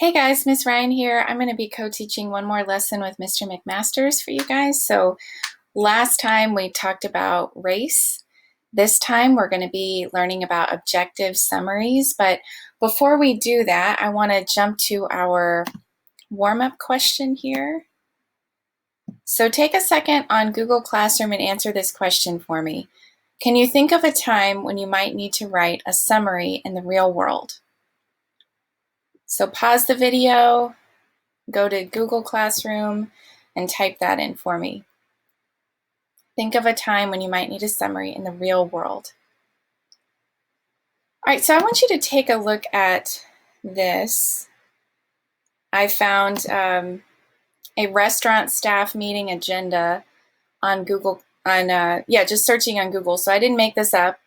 Hey guys, Miss Ryan here. I'm going to be co-teaching one more lesson with Mr. McMasters for you guys. So last time we talked about race. This time we're going to be learning about objective summaries. But before we do that, I want to jump to our warm-up question here. So take a second on Google Classroom and answer this question for me. Can you think of a time when you might need to write a summary in the real world? So pause the video, go to Google Classroom, and type that in for me. Think of a time when you might need a summary in the real world. All right, so I want you to take a look at this. I found a restaurant staff meeting agenda on Google, just searching on Google. So I didn't make this up.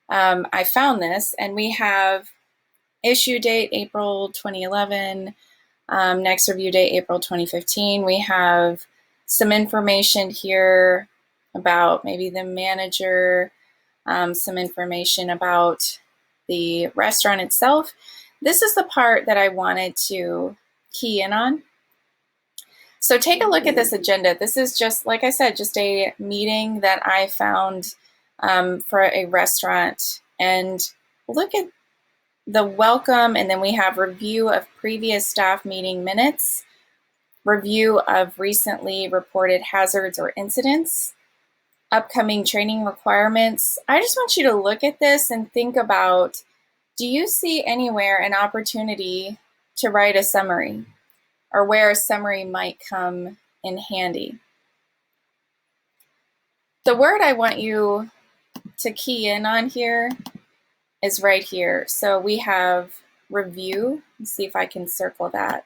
I found this, and we have issue date April 2011, next review date April 2015. We have some information here about maybe the manager, some information about the restaurant itself. This is the part that I wanted to key in on. So take a look at this agenda. This is just, like I said, just a meeting that I found for a restaurant. And look at the welcome, and then we have review of previous staff meeting minutes, review of recently reported hazards or incidents, upcoming training requirements. I just want you to look at this and think about, do you see anywhere an opportunity to write a summary, or where a summary might come in handy? The word I want you to key in on here is right here. So we have review. Let's see if I can circle that.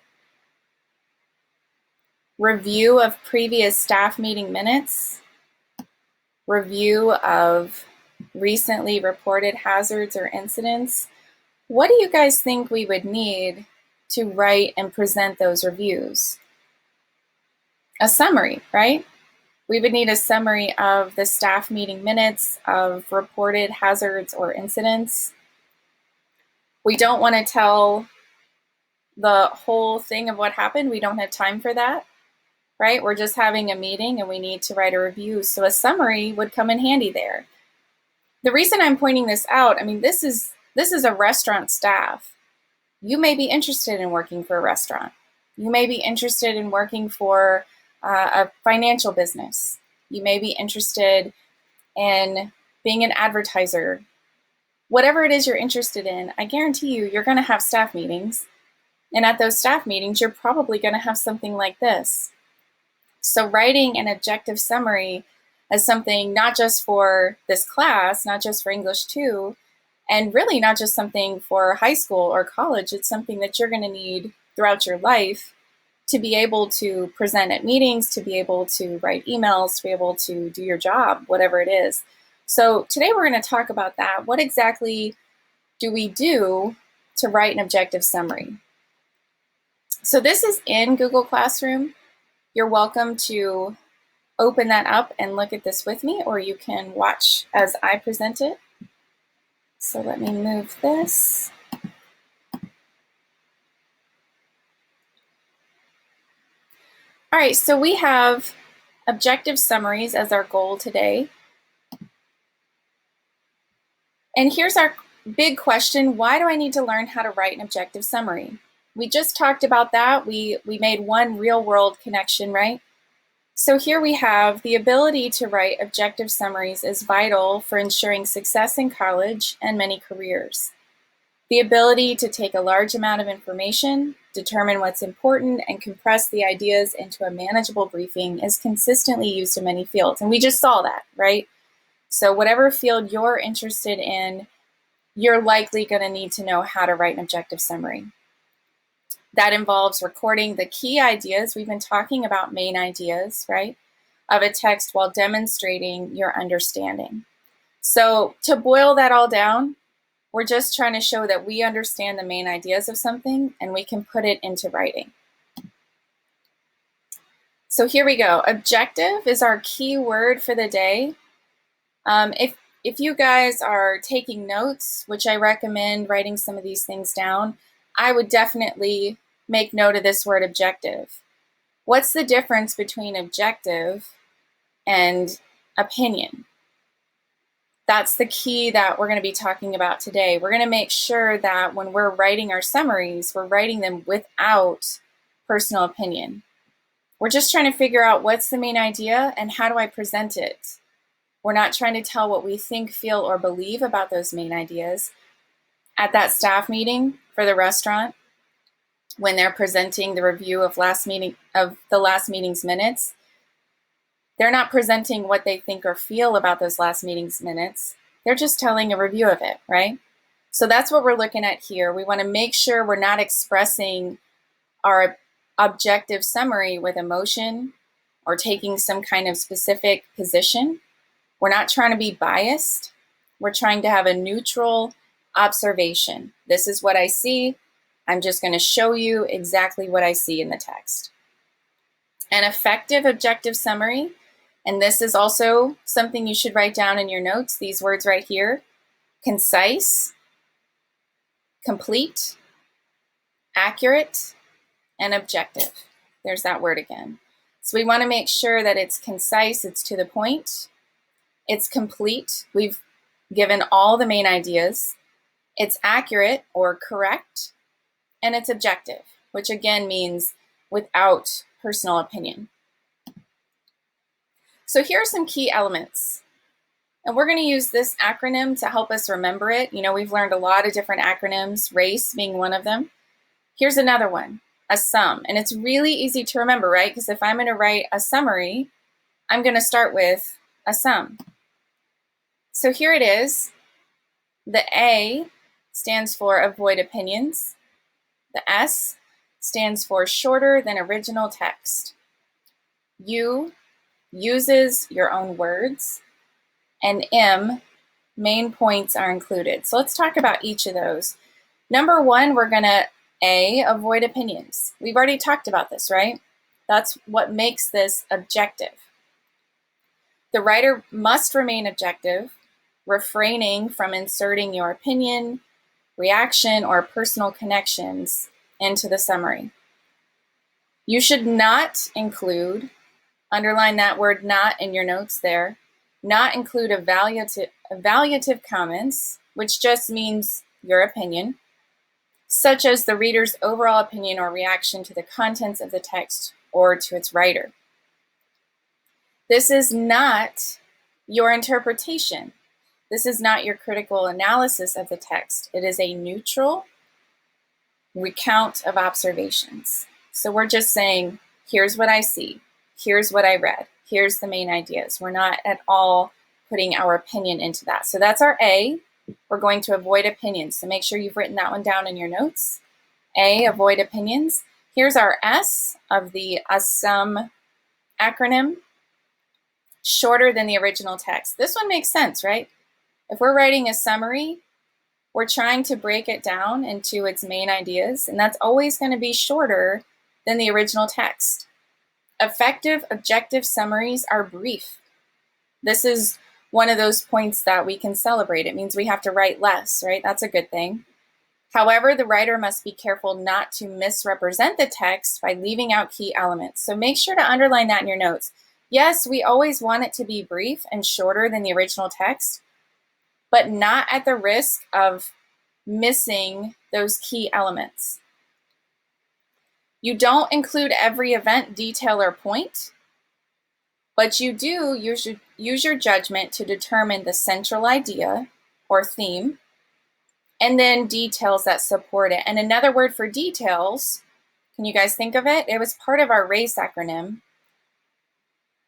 Review of previous staff meeting minutes. Review of recently reported hazards or incidents. What do you guys think we would need to write and present those reviews? A summary, right? We would need a summary of the staff meeting minutes, of reported hazards or incidents. We don't want to tell the whole thing of what happened. We don't have time for that, right? We're just having a meeting and we need to write a review. So a summary would come in handy there. The reason I'm pointing this out, I mean, this is a restaurant staff. You may be interested in working for a restaurant. You may be interested in working for a financial business. You may be interested in being an advertiser. Whatever it is you're interested in, I guarantee you're going to have staff meetings. And at those staff meetings, you're probably going to have something like this. So writing an objective summary as something not just for this class, not just for English 2, and really not just something for high school or college. It's something that you're going to need throughout your life to be able to present at meetings, to be able to write emails, to be able to do your job, whatever it is. So today we're going to talk about that. What exactly do we do to write an objective summary? So this is in Google Classroom. You're welcome to open that up and look at this with me, or you can watch as I present it. So let me move this. All right, so we have objective summaries as our goal today. And here's our big question: why do I need to learn how to write an objective summary? We just talked about that. We made one real world connection, right? So here we have the ability to write objective summaries is vital for ensuring success in college and many careers. The ability to take a large amount of information, determine what's important, and compress the ideas into a manageable briefing is consistently used in many fields. And we just saw that, right? So whatever field you're interested in, you're likely going to need to know how to write an objective summary. That involves recording the key ideas. We've been talking about main ideas, right, of a text while demonstrating your understanding. So to boil that all down, we're just trying to show that we understand the main ideas of something and we can put it into writing. So here we go. Objective is our key word for the day. If you guys are taking notes, which I recommend writing some of these things down, I would definitely make note of this word objective. What's the difference between objective and opinion? That's the key that we're going to be talking about today. We're going to make sure that when we're writing our summaries, we're writing them without personal opinion. We're just trying to figure out what's the main idea and how do I present it. We're not trying to tell what we think, feel, or believe about those main ideas. At that staff meeting for the restaurant, when they're presenting the review of the last meeting's minutes, they're not presenting what they think or feel about those last meeting's minutes. They're just telling a review of it, right? So that's what we're looking at here. We want to make sure we're not expressing our objective summary with emotion or taking some kind of specific position. We're not trying to be biased. We're trying to have a neutral observation. This is what I see. I'm just going to show you exactly what I see in the text. An effective objective summary, and this is also something you should write down in your notes, these words right here: concise, complete, accurate, and objective. There's that word again. So we want to make sure that it's concise, it's to the point, it's complete, we've given all the main ideas, it's accurate or correct, and it's objective, which again means without personal opinion. So here are some key elements. And we're going to use this acronym to help us remember it. You know, we've learned a lot of different acronyms, RACE being one of them. Here's another one, ASUM. And it's really easy to remember, right? Because if I'm going to write a summary, I'm going to start with ASUM. So here it is. The A stands for avoid opinions. The S stands for shorter than original text. U uses your own words. And M, main points are included. So let's talk about each of those. Number one, we're going to avoid opinions. We've already talked about this, right? That's what makes this objective. The writer must remain objective, refraining from inserting your opinion, reaction, or personal connections into the summary. You should not include, underline that word not in your notes there, not include evaluative comments, which just means your opinion, such as the reader's overall opinion or reaction to the contents of the text or to its writer. This is not your interpretation. This is not your critical analysis of the text. It is a neutral recount of observations. So we're just saying, here's what I see, here's what I read, here's the main ideas. We're not at all putting our opinion into that. So that's our A. We're going to avoid opinions. So make sure you've written that one down in your notes. A, avoid opinions. Here's our S of the ASUM acronym, shorter than the original text. This one makes sense, right? If we're writing a summary, we're trying to break it down into its main ideas, and that's always going to be shorter than the original text. Effective objective summaries are brief. This is one of those points that we can celebrate. It means we have to write less, right? That's a good thing. However, the writer must be careful not to misrepresent the text by leaving out key elements. So make sure to underline that in your notes. Yes, we always want it to be brief and shorter than the original text, but not at the risk of missing those key elements. You don't include every event, detail, or point, but you do use your judgment to determine the central idea or theme, and then details that support it. And another word for details, can you guys think of it? It was part of our RACE acronym,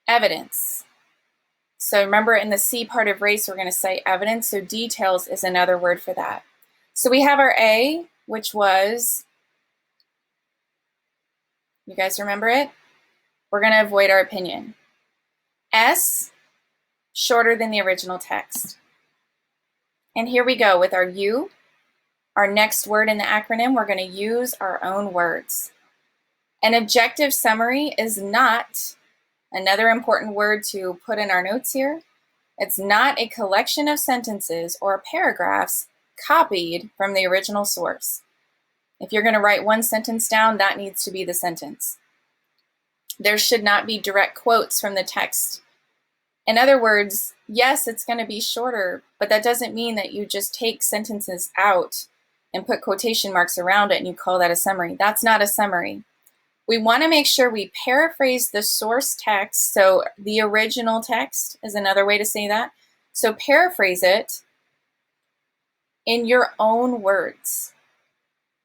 evidence. So remember, in the C part of RACE, we're going to say evidence, so details is another word for that. So we have our A, which was, you guys remember it? We're going to avoid our opinion. S, shorter than the original text. And here we go with our U. Our next word in the acronym, we're going to use our own words. An objective summary is not, another important word to put in our notes here, it's not a collection of sentences or paragraphs copied from the original source. If you're going to write one sentence down, that needs to be the sentence. There should not be direct quotes from the text. In other words, yes, it's going to be shorter, but that doesn't mean that you just take sentences out and put quotation marks around it and you call that a summary. That's not a summary. We want to make sure we paraphrase the source text. So the original text is another way to say that. So paraphrase it in your own words.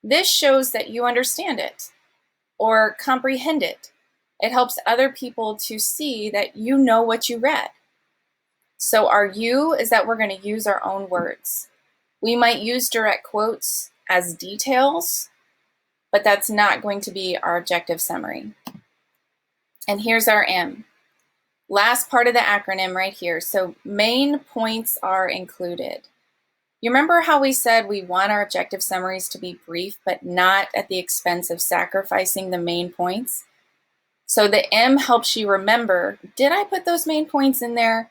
This shows that you understand it or comprehend it. It helps other people to see that you know what you read. So our you is that we're going to use our own words. We might use direct quotes as details, but that's not going to be our objective summary. And here's our M. Last part of the acronym right here. So main points are included. You remember how we said we want our objective summaries to be brief, but not at the expense of sacrificing the main points? So the M helps you remember, did I put those main points in there?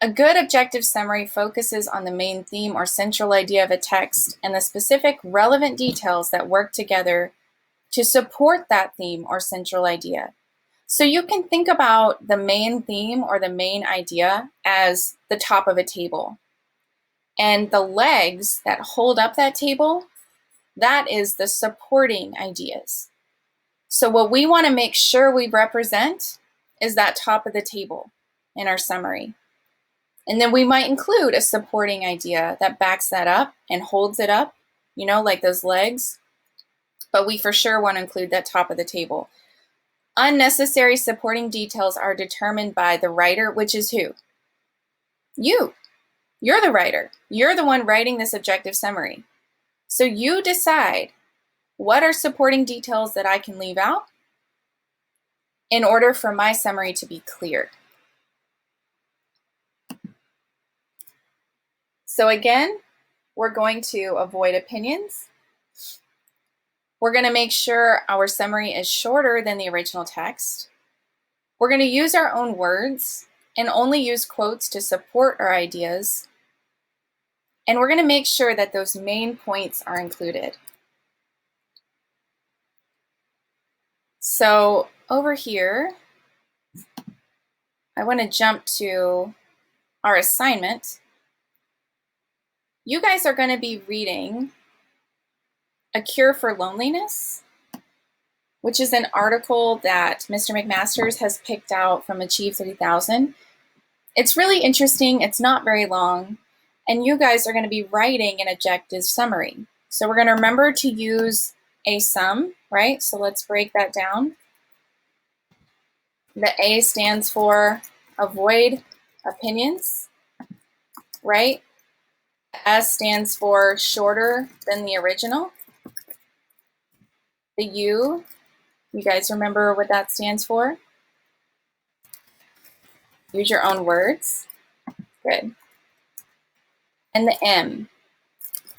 A good objective summary focuses on the main theme or central idea of a text and the specific relevant details that work together to support that theme or central idea. So you can think about the main theme or the main idea as the top of a table. And the legs that hold up that table, that is the supporting ideas. So what we want to make sure we represent is that top of the table in our summary. And then we might include a supporting idea that backs that up and holds it up, you know, like those legs. But we for sure want to include that top of the table. Unnecessary supporting details are determined by the writer, which is who? You. You're the writer. You're the one writing this objective summary. So you decide what are supporting details that I can leave out in order for my summary to be clear. So again, we're going to avoid opinions. We're going to make sure our summary is shorter than the original text. We're going to use our own words and only use quotes to support our ideas. And we're going to make sure that those main points are included. So over here, I want to jump to our assignment. You guys are going to be reading A Cure for Loneliness, which is an article that Mr. McMasters has picked out from Achieve 3000. It's really interesting. It's not very long. And you guys are going to be writing an objective summary. So we're going to remember to use ASUM, right? So let's break that down. The A stands for avoid opinions, right? S stands for shorter than the original. The U, you guys remember what that stands for? Use your own words. Good. And the M,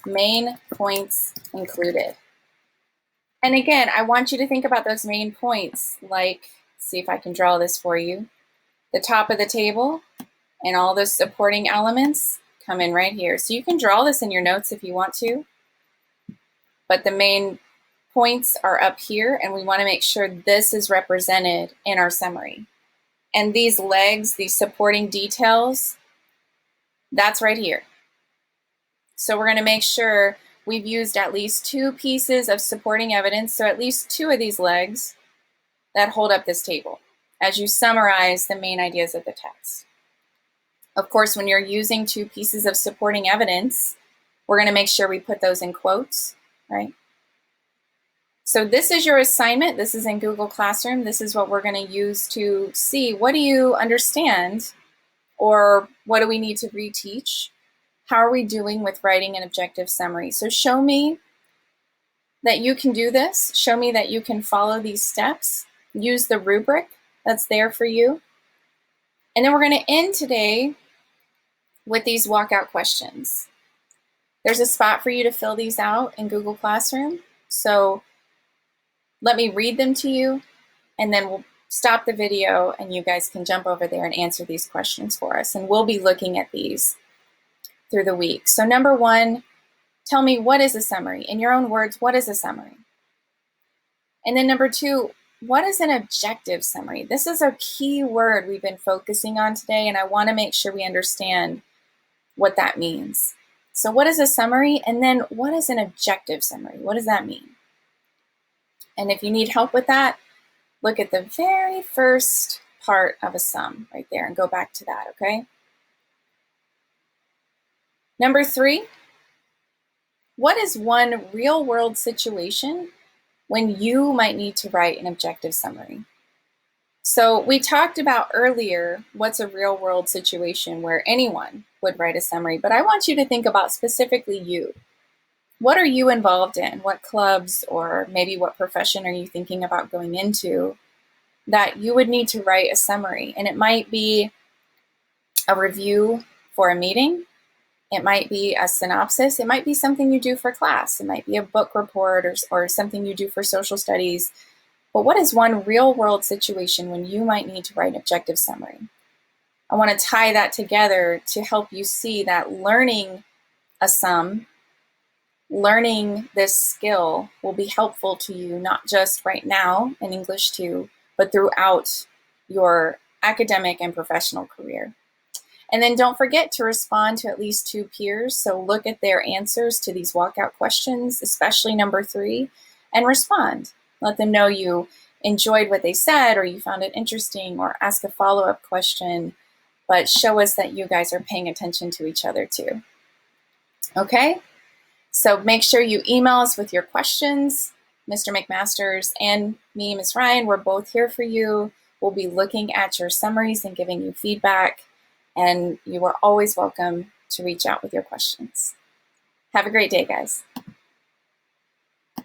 main points included. And again, I want you to think about those main points, like, see if I can draw this for you. The top of the table and all the supporting elements come in right here. So you can draw this in your notes if you want to, but the main points are up here, and we want to make sure this is represented in our summary. And these legs, these supporting details, that's right here. So we're going to make sure we've used at least 2 pieces of supporting evidence, so at least 2 of these legs that hold up this table as you summarize the main ideas of the text. Of course, when you're using 2 pieces of supporting evidence, we're going to make sure we put those in quotes, right? So this is your assignment. This is in Google Classroom. This is what we're going to use to see what do you understand or what do we need to reteach? How are we doing with writing an objective summary? So show me that you can do this. Show me that you can follow these steps. Use the rubric that's there for you. And then we're going to end today with these walkout questions. There's a spot for you to fill these out in Google Classroom. So let me read them to you, and then we'll stop the video and you guys can jump over there and answer these questions for us. And we'll be looking at these through the week. So number 1, Tell me, what is a summary? In your own words, what is a summary? And then number 2, what is an objective summary? This is a key word we've been focusing on today, and I want to make sure we understand what that means. So what is a summary? And then what is an objective summary? What does that mean? And if you need help with that, look at the very first part of a sum right there and go back to that, okay? Number 3, what is one real-world situation when you might need to write an objective summary? So we talked about earlier what's a real-world situation where anyone would write a summary, but I want you to think about specifically you. What are you involved in? What clubs or maybe what profession are you thinking about going into that you would need to write a summary? And it might be a review for a meeting. It might be a synopsis. It might be something you do for class. It might be a book report or something you do for social studies. But what is one real-world situation when you might need to write an objective summary? I want to tie that together to help you see that learning a sum, learning this skill will be helpful to you, not just right now in English 2, but throughout your academic and professional career. And then don't forget to respond to at least 2 peers. So look at their answers to these walkout questions, especially number 3, and respond. Let them know you enjoyed what they said or you found it interesting, or ask a follow-up question, but show us that you guys are paying attention to each other too. Okay? So make sure you email us with your questions. Mr. McMasters and me, Ms. Ryan, we're both here for you. We'll be looking at your summaries and giving you feedback. And you are always welcome to reach out with your questions. Have a great day, guys.